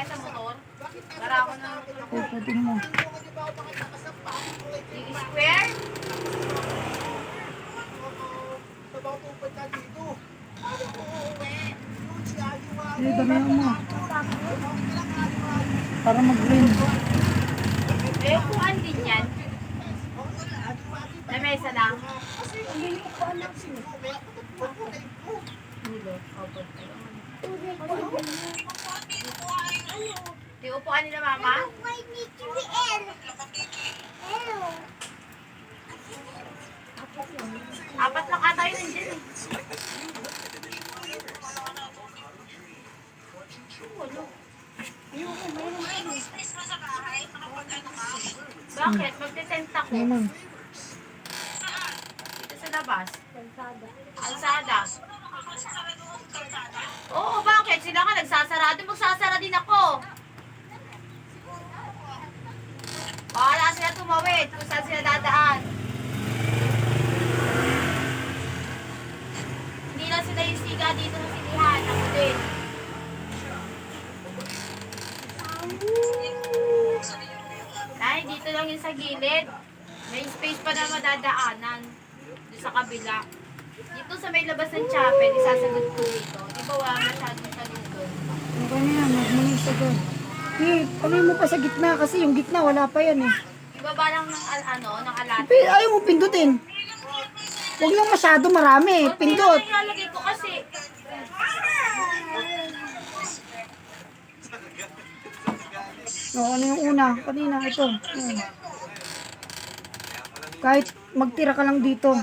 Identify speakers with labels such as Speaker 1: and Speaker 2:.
Speaker 1: kaya sa motor? Para ako na
Speaker 2: Pwede mo.
Speaker 1: yung square.
Speaker 2: Dami mo. Para mag-green.
Speaker 1: May upuan din yan. Na mesa lang. Di upuan nila mama? Apat lang ata yun nandiyan eh. Bakit? Magte-tent ako.
Speaker 2: Ano?
Speaker 1: Dito sa labas. Alsada. Oo, bakit? Sila ka nagsasarado. Magsasara din ako. Bahala sila tumawid kung saan sila dadaan. Hindi lang sila yung siga dito sa silihan. Ako din. Ay, dito lang yung sa gilid. May space pa na madadaanan. Doon sa kabila. Dito sa may labas ng chapel, isasagot ko dito. Di ba wala masyadong tanong doon?
Speaker 2: Okay na yan, magmunis sa doon. Ano mo pa sa gitna kasi yung gitna wala pa yan eh.
Speaker 1: Ibaba lang ng ng alate.
Speaker 2: Ayaw mo pindutin. Huwag lang masyado marami. Pindot.
Speaker 1: Hindi lang ilalagay ko kasi.
Speaker 2: Ano yung una? Kanina, ito. Kahit magtira ka lang dito.